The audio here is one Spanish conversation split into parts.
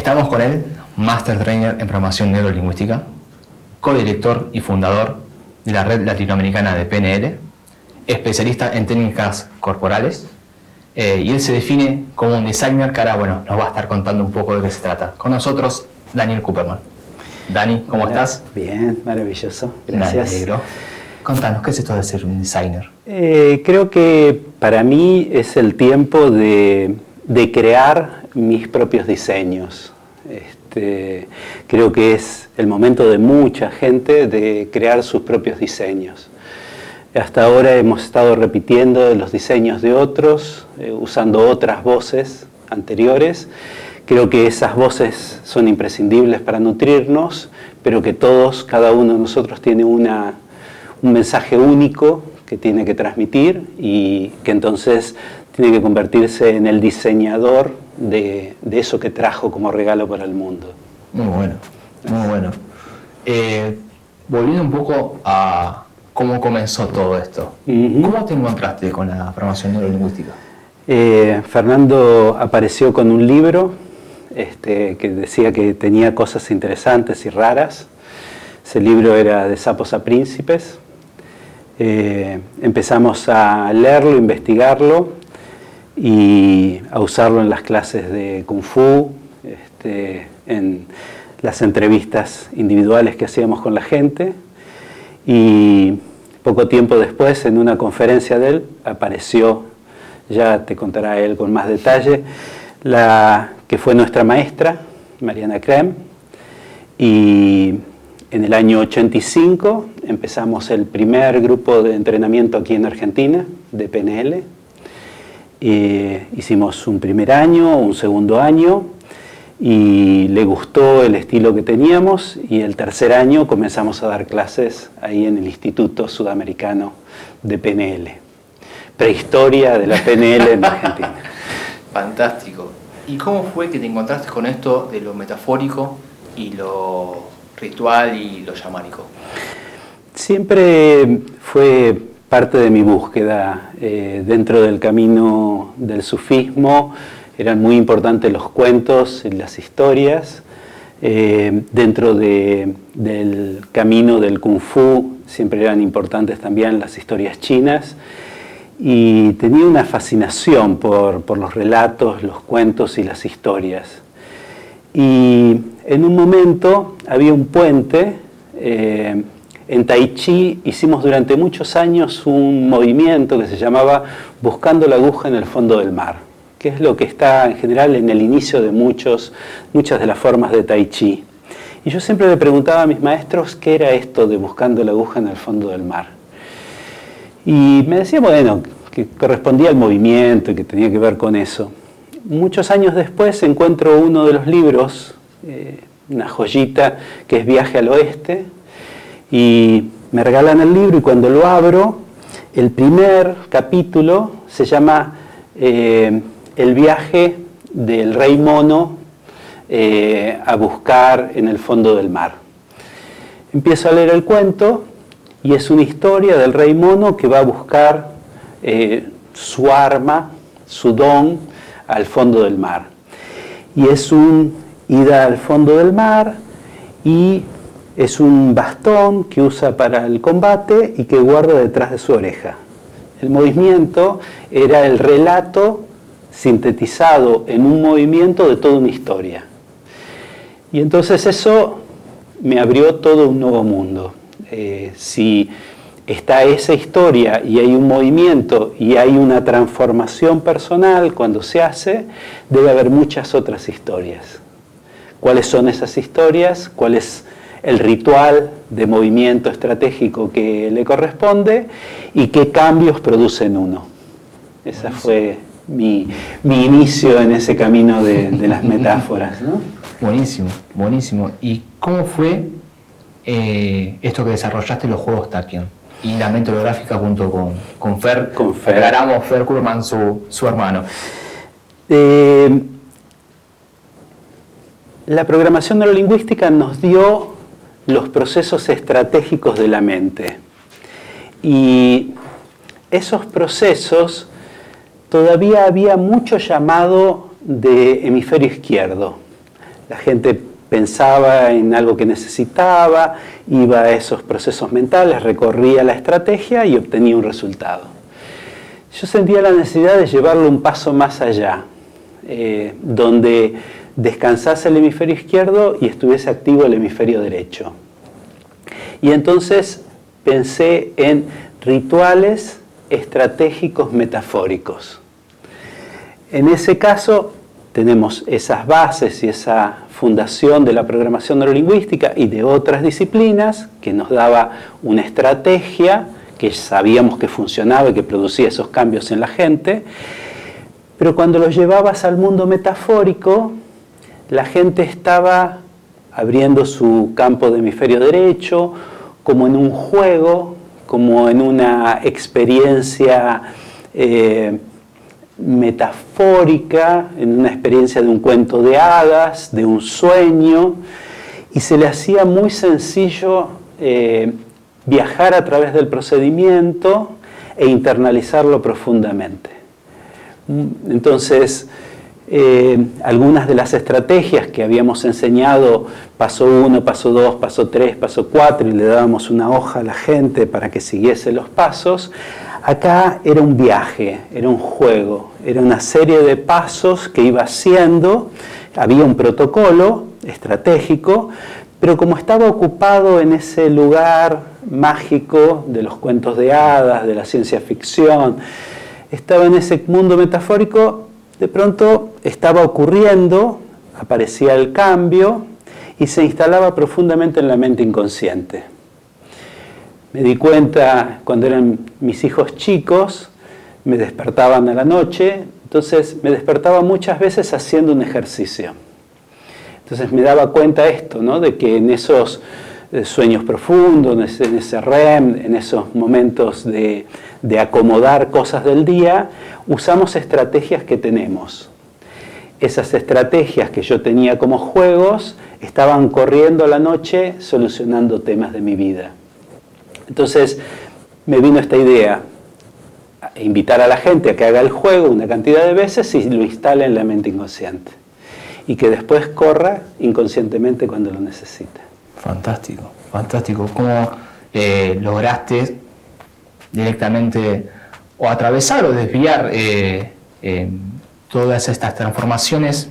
Estamos con él, Master Trainer en Programación Neurolingüística, codirector y fundador de la Red Latinoamericana de PNL, especialista en técnicas corporales, y él se define como un designer que ahora, nos va a estar contando un poco de qué se trata. Con nosotros, Daniel Cooperman. Dani, ¿cómo estás? Bien, maravilloso, gracias. Me alegro. Contanos, ¿qué es esto de ser un designer? Creo que para mí es el tiempo de crear mis propios diseños. Creo que es el momento de mucha gente de crear sus propios diseños. Hasta ahora hemos estado repitiendo los diseños de otros, usando otras voces anteriores. Creo que esas voces son imprescindibles para nutrirnos, pero que todos, cada uno de nosotros tiene un mensaje único que tiene que transmitir y que entonces tiene que convertirse en el diseñador de eso que trajo como regalo para el mundo. Muy bueno, muy bueno. Volviendo un poco a cómo comenzó todo esto. ¿Cómo te encontraste con la programación neurolingüística? Fernando apareció con un libro que decía que tenía cosas interesantes y raras. Ese libro era De sapos a príncipes. Empezamos a leerlo, investigarlo y a usarlo en las clases de Kung Fu, en las entrevistas individuales que hacíamos con la gente. Y poco tiempo después, en una conferencia de él, apareció, ya te contará él con más detalle, la que fue nuestra maestra, Mariana Krem, y en el año 85 empezamos el primer grupo de entrenamiento aquí en Argentina, de PNL. Hicimos un primer año, un segundo año, y le gustó el estilo que teníamos, y el tercer año comenzamos a dar clases ahí en el Instituto Sudamericano de PNL. Prehistoria de la PNL en Argentina. Fantástico. ¿Y cómo fue que te encontraste con esto de lo metafórico y lo ritual y lo chamánico? Siempre fue parte de mi búsqueda. Dentro del camino del sufismo eran muy importantes los cuentos y las historias. Dentro del camino del Kung Fu siempre eran importantes también las historias chinas. Y tenía una fascinación por los relatos, los cuentos y las historias. Y en un momento había un puente. En Tai Chi hicimos durante muchos años un movimiento que se llamaba Buscando la aguja en el fondo del mar, que es lo que está en general en el inicio de muchas de las formas de Tai Chi. Y yo siempre le preguntaba a mis maestros qué era esto de Buscando la aguja en el fondo del mar. Y me decía, que correspondía al movimiento y que tenía que ver con eso. Muchos años después encuentro uno de los libros, una joyita que es Viaje al Oeste, y me regalan el libro y cuando lo abro, el primer capítulo se llama El viaje del rey mono a buscar en el fondo del mar. Empiezo a leer el cuento y es una historia del rey mono que va a buscar su arma, su don, al fondo del mar. Y es un ida al fondo del mar y es un bastón que usa para el combate y que guarda detrás de su oreja. El movimiento era el relato sintetizado en un movimiento de toda una historia. Y entonces eso me abrió todo un nuevo mundo. Si está esa historia y hay un movimiento y hay una transformación personal cuando se hace, debe haber muchas otras historias. ¿Cuáles son esas historias? ¿Cuál es el ritual de movimiento estratégico que le corresponde? ¿Y qué cambios produce en uno? Esa fue mi inicio en ese camino de las metáforas, ¿no? Buenísimo, buenísimo. ¿Y cómo fue esto que desarrollaste los juegos Tachyon y la mente holográfica junto con Fer? Aclaramos, Fer Cooperman, su hermano. La programación neurolingüística nos dio los procesos estratégicos de la mente. Y esos procesos todavía había mucho llamado de hemisferio izquierdo. La gente pensaba en algo que necesitaba, iba a esos procesos mentales, recorría la estrategia y obtenía un resultado. Yo sentía la necesidad de llevarlo un paso más allá, donde descansase el hemisferio izquierdo y estuviese activo el hemisferio derecho. Y entonces pensé en rituales estratégicos metafóricos. En ese caso tenemos esas bases y esa fundación de la programación neurolingüística y de otras disciplinas que nos daba una estrategia que sabíamos que funcionaba y que producía esos cambios en la gente, pero cuando los llevabas al mundo metafórico, la gente estaba abriendo su campo de hemisferio derecho, como en un juego, como en una experiencia metafórica, en una experiencia de un cuento de hadas, de un sueño, y se le hacía muy sencillo viajar a través del procedimiento e internalizarlo profundamente. Entonces, algunas de las estrategias que habíamos enseñado, paso 1, paso 2, paso 3, paso 4, y le dábamos una hoja a la gente para que siguiese los pasos, acá era un viaje, era un juego, era una serie de pasos que iba haciendo, había un protocolo estratégico, pero como estaba ocupado en ese lugar mágico de los cuentos de hadas, de la ciencia ficción, estaba en ese mundo metafórico, de pronto estaba ocurriendo, aparecía el cambio y se instalaba profundamente en la mente inconsciente. Me di cuenta cuando eran mis hijos chicos, me despertaban a la noche, entonces me despertaba muchas veces haciendo un ejercicio. Entonces me daba cuenta esto, ¿no? De que en esos sueños profundos, en ese REM, en esos momentos de acomodar cosas del día, usamos estrategias que tenemos. Esas estrategias que yo tenía como juegos estaban corriendo a la noche solucionando temas de mi vida. Entonces me vino esta idea, invitar a la gente a que haga el juego una cantidad de veces y lo instale en la mente inconsciente. Y que después corra inconscientemente cuando lo necesite. Fantástico, fantástico. ¿Cómo lograste directamente o atravesar o desviar todas estas transformaciones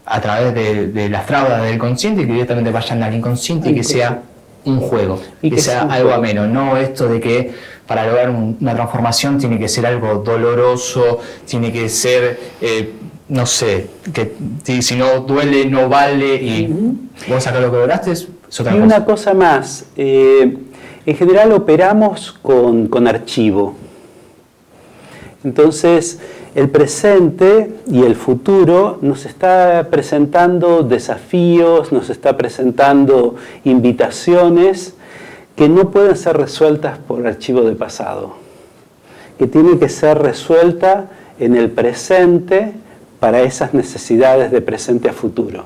a través de la fraude del consciente y que directamente vayan al inconsciente y que sea un juego, y que sea algo ameno, no esto de que para lograr una transformación tiene que ser algo doloroso, tiene que ser, no sé, que si no duele no vale y vos acá lo que lograste es otra cosa. Y una cosa más, en general operamos con archivo. Entonces, el presente y el futuro nos está presentando desafíos, nos está presentando invitaciones que no pueden ser resueltas por archivo de pasado, que tienen que ser resueltas en el presente para esas necesidades de presente a futuro.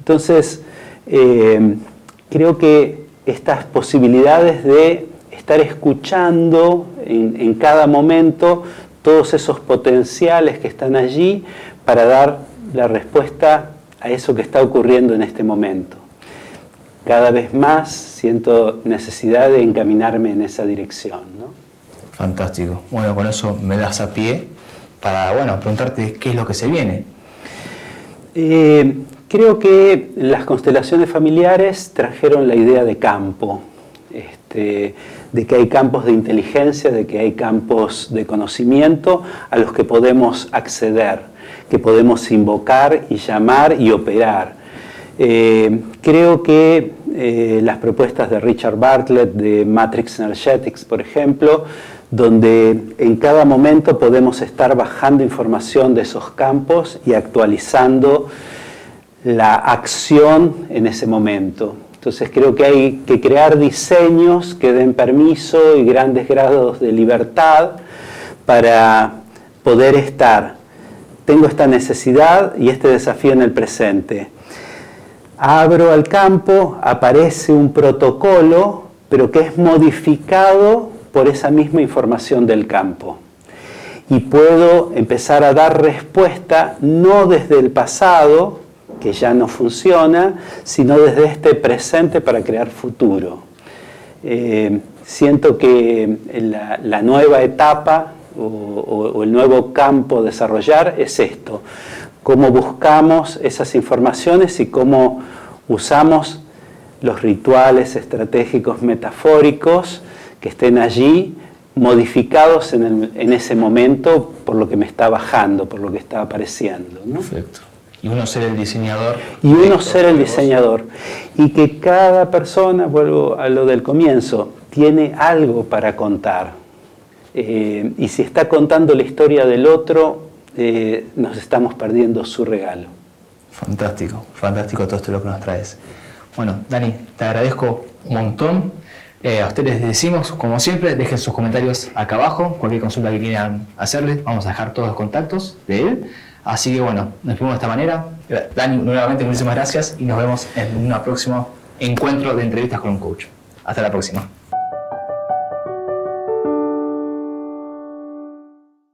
Entonces, creo que estas posibilidades de estar escuchando en cada momento todos esos potenciales que están allí para dar la respuesta a eso que está ocurriendo en este momento. Cada vez más siento necesidad de encaminarme en esa dirección, ¿no? Fantástico. Bueno, con eso me das a pie para, preguntarte qué es lo que se viene. Creo que las constelaciones familiares trajeron la idea de campo, de que hay campos de inteligencia, de que hay campos de conocimiento a los que podemos acceder, que podemos invocar y llamar y operar. Creo que las propuestas de Richard Bartlett, de Matrix Energetics, por ejemplo, donde en cada momento podemos estar bajando información de esos campos y actualizando la acción en ese momento. Entonces creo que hay que crear diseños que den permiso y grandes grados de libertad para poder estar. Tengo esta necesidad y este desafío en el presente. Abro al campo, aparece un protocolo, pero que es modificado por esa misma información del campo. Y puedo empezar a dar respuesta no desde el pasado, que ya no funciona, sino desde este presente para crear futuro. Siento que la nueva etapa o el nuevo campo a desarrollar es esto, cómo buscamos esas informaciones y cómo usamos los rituales estratégicos metafóricos que estén allí, modificados en ese momento por lo que me está bajando, por lo que está apareciendo, ¿no? Perfecto. Y uno ser el diseñador. Y uno ser el diseñador. Y que cada persona, vuelvo a lo del comienzo, tiene algo para contar. Y si está contando la historia del otro, nos estamos perdiendo su regalo. Fantástico, fantástico todo esto lo que nos traes. Bueno, Dani, te agradezco un montón. A ustedes les decimos, como siempre, dejen sus comentarios acá abajo, cualquier consulta que quieran hacerle, vamos a dejar todos los contactos de él. Así que bueno, nos vemos de esta manera. Dani, nuevamente muchísimas gracias y nos vemos en un próximo encuentro de entrevistas con un coach. Hasta la próxima.